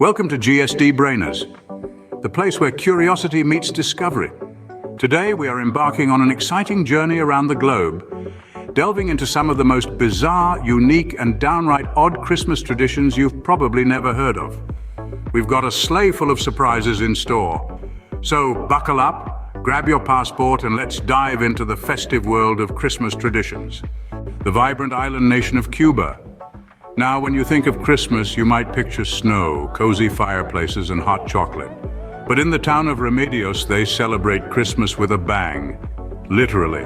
Welcome to GSD Brainers, the place where curiosity meets discovery. Today we are embarking on an exciting journey around the globe, delving into some of the most bizarre, unique, and downright odd Christmas traditions you've probably never heard of. We've got a sleigh full of surprises in store. So buckle up, grab your passport, and let's dive into the festive world of Christmas traditions. The vibrant island nation of Cuba. Now, when you think of Christmas, you might picture snow, cozy fireplaces, and hot chocolate. But in the town of Remedios, they celebrate Christmas with a bang, literally.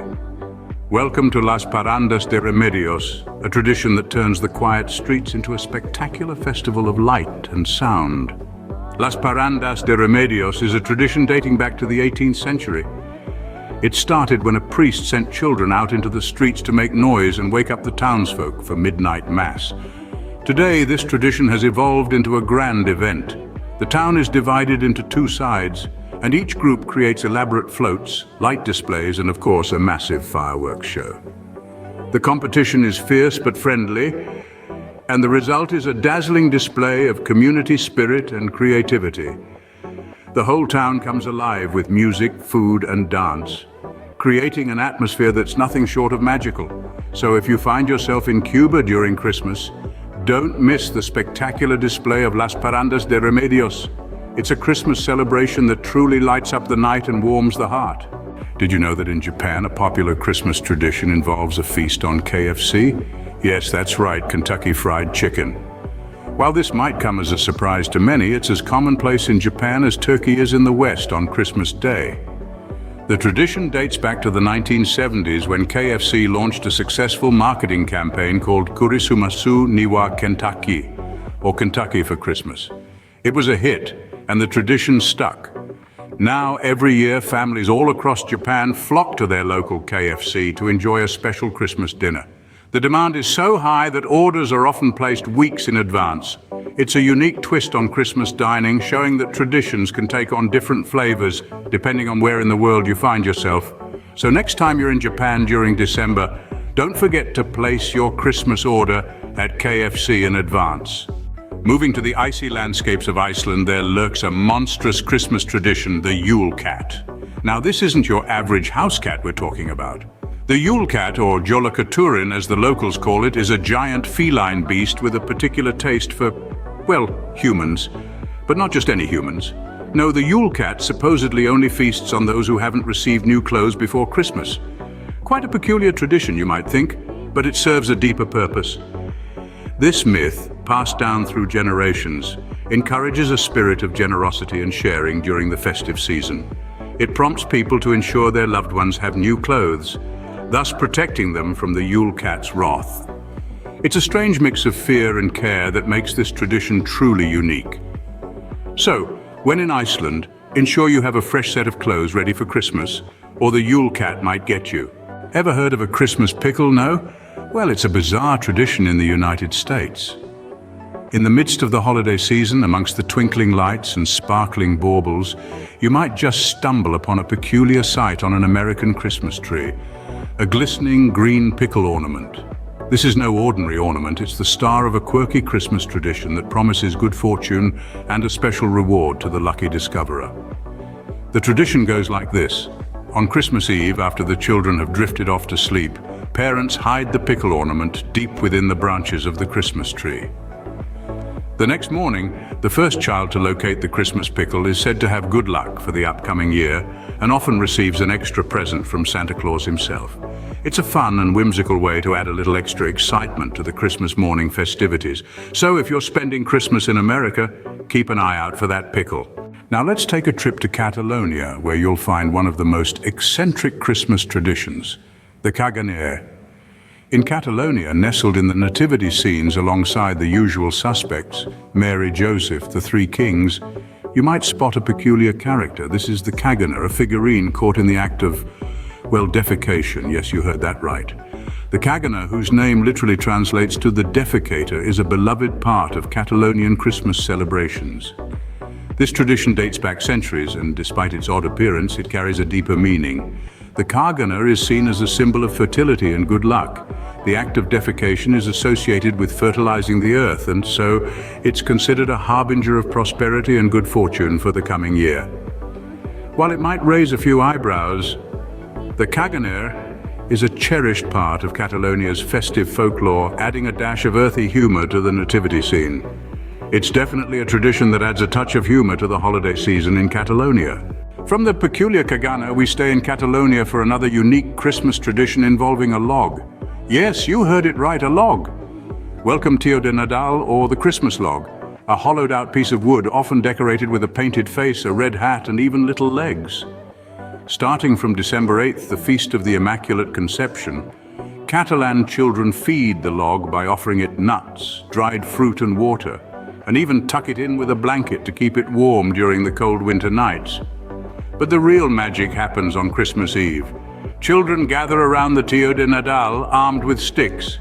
Welcome to Las Parrandas de Remedios, a tradition that turns the quiet streets into a spectacular festival of light and sound. Las Parrandas de Remedios is a tradition dating back to the 18th century. It started when a priest sent children out into the streets to make noise and wake up the townsfolk for midnight mass. Today, this tradition has evolved into a grand event. The town is divided into two sides, and each group creates elaborate floats, light displays, and of course, a massive fireworks show. The competition is fierce but friendly, and the result is a dazzling display of community spirit and creativity. The whole town comes alive with music, food, and dance, creating an atmosphere that's nothing short of magical. So if you find yourself in Cuba during Christmas, don't miss the spectacular display of Las Parrandas de Remedios. It's a Christmas celebration that truly lights up the night and warms the heart. Did you know that in Japan, a popular Christmas tradition involves a feast on KFC? Yes, that's right, Kentucky Fried Chicken. While this might come as a surprise to many, it's as commonplace in Japan as turkey is in the West on Christmas Day. The tradition dates back to the 1970s when KFC launched a successful marketing campaign called Kurisumasu Niwa Kentucky, or Kentucky for Christmas. It was a hit, and the tradition stuck. Now, every year, families all across Japan flock to their local KFC to enjoy a special Christmas dinner. The demand is so high that orders are often placed weeks in advance. It's a unique twist on Christmas dining, showing that traditions can take on different flavors depending on where in the world you find yourself. So next time you're in Japan during December, don't forget to place your Christmas order at KFC in advance. Moving to the icy landscapes of Iceland, there lurks a monstrous Christmas tradition, the Yule Cat. Now, this isn't your average house cat we're talking about. The Yule Cat, or Jolakaturin as the locals call it, is a giant feline beast with a particular taste for, well, humans. But not just any humans. No, the Yule Cat supposedly only feasts on those who haven't received new clothes before Christmas. Quite a peculiar tradition, you might think, but it serves a deeper purpose. This myth, passed down through generations, encourages a spirit of generosity and sharing during the festive season. It prompts people to ensure their loved ones have new clothes, thus protecting them from the Yule Cat's wrath. It's a strange mix of fear and care that makes this tradition truly unique. So, when in Iceland, ensure you have a fresh set of clothes ready for Christmas, or the Yule Cat might get you. Ever heard of a Christmas pickle, no? Well, it's a bizarre tradition in the United States. In the midst of the holiday season, amongst the twinkling lights and sparkling baubles, you might just stumble upon a peculiar sight on an American Christmas tree. A glistening green pickle ornament. This is no ordinary ornament, it's the star of a quirky Christmas tradition that promises good fortune and a special reward to the lucky discoverer. The tradition goes like this. On Christmas Eve, after the children have drifted off to sleep, parents hide the pickle ornament deep within the branches of the Christmas tree. The next morning, the first child to locate the Christmas pickle is said to have good luck for the upcoming year and often receives an extra present from Santa Claus himself. It's a fun and whimsical way to add a little extra excitement to the Christmas morning festivities. So if you're spending Christmas in America, keep an eye out for that pickle. Now let's take a trip to Catalonia, where you'll find one of the most eccentric Christmas traditions, the Caganer. In Catalonia, nestled in the nativity scenes alongside the usual suspects, Mary, Joseph, the three kings, you might spot a peculiar character. This is the Caganer, a figurine caught in the act of, well, defecation. Yes, you heard that right. The Caganer, whose name literally translates to the defecator, is a beloved part of Catalonian Christmas celebrations. This tradition dates back centuries, and despite its odd appearance, it carries a deeper meaning. The Caganer is seen as a symbol of fertility and good luck, The act of defecation is associated with fertilizing the earth, and so it's considered a harbinger of prosperity and good fortune for the coming year. While it might raise a few eyebrows, the Caganer is a cherished part of Catalonia's festive folklore, adding a dash of earthy humor to the nativity scene. It's definitely a tradition that adds a touch of humor to the holiday season in Catalonia. From the peculiar Caganer, we stay in Catalonia for another unique Christmas tradition involving a log. Yes, you heard it right, a log. Welcome Tio de Nadal, or the Christmas log, a hollowed-out piece of wood often decorated with a painted face, a red hat, and even little legs. Starting from December 8th, the Feast of the Immaculate Conception, Catalan children feed the log by offering it nuts, dried fruit and water, and even tuck it in with a blanket to keep it warm during the cold winter nights. But the real magic happens on Christmas Eve. Children gather around the Tio de Nadal armed with sticks.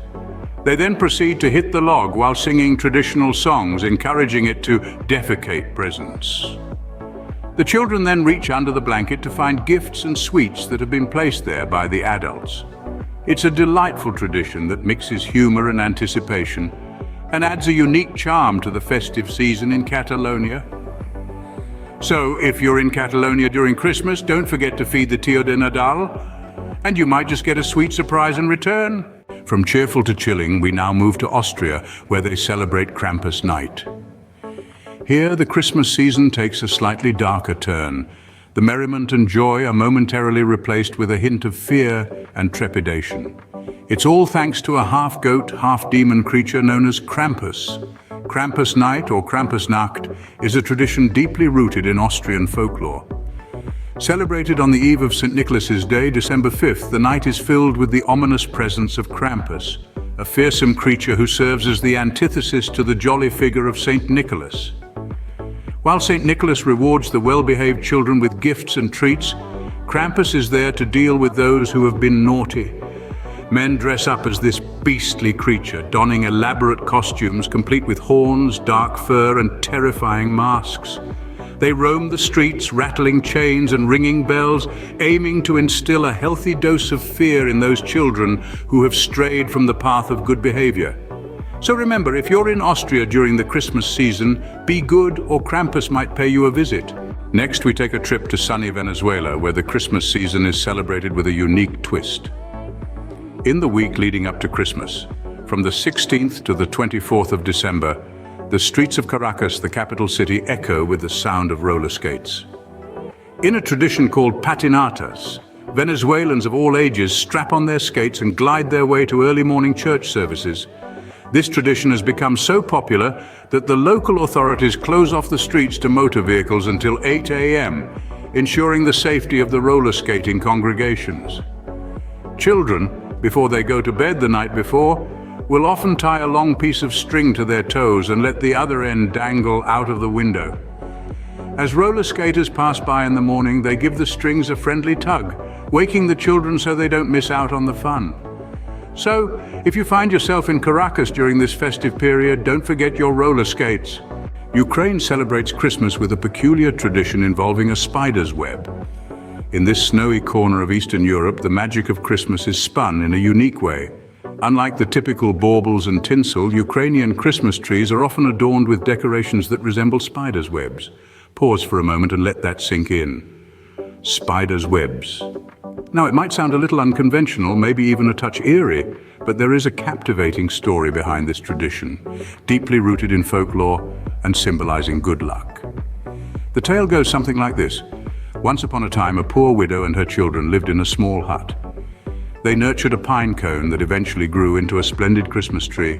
They then proceed to hit the log while singing traditional songs, encouraging it to defecate presents. The children then reach under the blanket to find gifts and sweets that have been placed there by the adults. It's a delightful tradition that mixes humor and anticipation and adds a unique charm to the festive season in Catalonia. So, if you're in Catalonia during Christmas, don't forget to feed the Tio de Nadal, and you might just get a sweet surprise in return. From cheerful to chilling, we now move to Austria, where they celebrate Krampus night. Here, the Christmas season takes a slightly darker turn. The merriment and joy are momentarily replaced with a hint of fear and trepidation. It's all thanks to a half-goat, half-demon creature known as Krampus. Krampus night, or Krampusnacht, is a tradition deeply rooted in Austrian folklore. Celebrated on the eve of St. Nicholas's Day, December 5th, the night is filled with the ominous presence of Krampus, a fearsome creature who serves as the antithesis to the jolly figure of St. Nicholas. While St. Nicholas rewards the well-behaved children with gifts and treats, Krampus is there to deal with those who have been naughty. Men dress up as this beastly creature, donning elaborate costumes complete with horns, dark fur, and terrifying masks. They roam the streets, rattling chains and ringing bells, aiming to instill a healthy dose of fear in those children who have strayed from the path of good behavior. So remember, if you're in Austria during the Christmas season, be good or Krampus might pay you a visit. Next, we take a trip to sunny Venezuela, where the Christmas season is celebrated with a unique twist. In the week leading up to Christmas, from the 16th to the 24th of December, the streets of Caracas, the capital city, echo with the sound of roller skates. In a tradition called patinatas, Venezuelans of all ages strap on their skates and glide their way to early morning church services. This tradition has become so popular that the local authorities close off the streets to motor vehicles until 8 a.m., ensuring the safety of the roller skating congregations. Children, before they go to bed the night before, will often tie a long piece of string to their toes and let the other end dangle out of the window. As roller skaters pass by in the morning, they give the strings a friendly tug, waking the children so they don't miss out on the fun. So, if you find yourself in Caracas during this festive period, don't forget your roller skates. Ukraine celebrates Christmas with a peculiar tradition involving a spider's web. In this snowy corner of Eastern Europe, the magic of Christmas is spun in a unique way. Unlike the typical baubles and tinsel, Ukrainian Christmas trees are often adorned with decorations that resemble spiders' webs. Pause for a moment and let that sink in. Spiders' webs. Now, it might sound a little unconventional, maybe even a touch eerie, but there is a captivating story behind this tradition, deeply rooted in folklore and symbolizing good luck. The tale goes something like this. Once upon a time, a poor widow and her children lived in a small hut. They nurtured a pine cone that eventually grew into a splendid Christmas tree.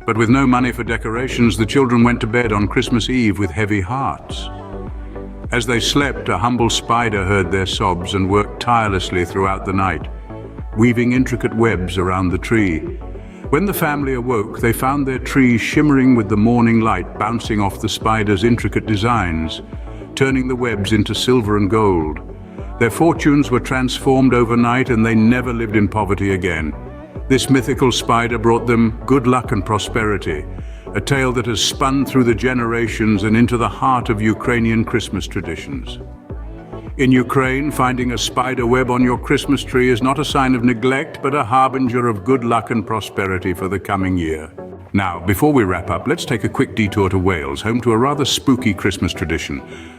But with no money for decorations, the children went to bed on Christmas Eve with heavy hearts. As they slept, a humble spider heard their sobs and worked tirelessly throughout the night, weaving intricate webs around the tree. When the family awoke, they found their tree shimmering with the morning light bouncing off the spider's intricate designs, turning the webs into silver and gold. Their fortunes were transformed overnight, and they never lived in poverty again. This mythical spider brought them good luck and prosperity, a tale that has spun through the generations and into the heart of Ukrainian Christmas traditions. In Ukraine, finding a spider web on your Christmas tree is not a sign of neglect, but a harbinger of good luck and prosperity for the coming year. Now, before we wrap up, let's take a quick detour to Wales, home to a rather spooky Christmas tradition.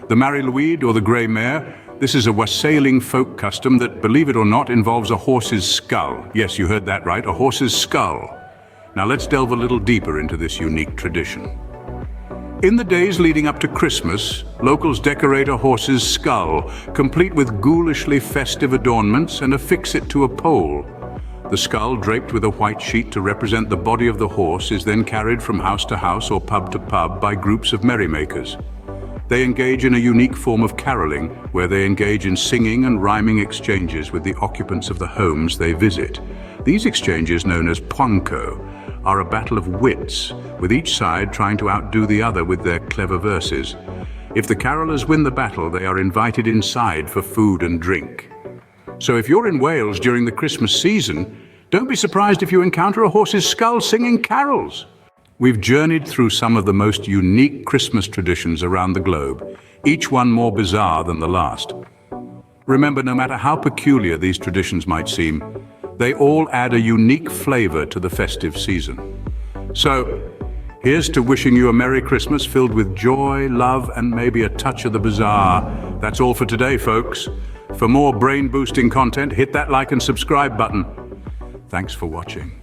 The Lwyd, or the Grey Mare. This is a wassailing folk custom that, believe it or not, involves a horse's skull. Yes, you heard that right, a horse's skull. Now let's delve a little deeper into this unique tradition. In the days leading up to Christmas, locals decorate a horse's skull, complete with ghoulishly festive adornments, and affix it to a pole. The skull, draped with a white sheet to represent the body of the horse, is then carried from house to house or pub to pub by groups of merrymakers. They engage in a unique form of caroling, where they engage in singing and rhyming exchanges with the occupants of the homes they visit. These exchanges, known as poinco, are a battle of wits, with each side trying to outdo the other with their clever verses. If the carolers win the battle, they are invited inside for food and drink. So if you're in Wales during the Christmas season, don't be surprised if you encounter a horse's skull singing carols. We've journeyed through some of the most unique Christmas traditions around the globe, each one more bizarre than the last. Remember, no matter how peculiar these traditions might seem, they all add a unique flavor to the festive season. So, here's to wishing you a Merry Christmas filled with joy, love, and maybe a touch of the bizarre. That's all for today, folks. For more brain-boosting content, hit that like and subscribe button. Thanks for watching.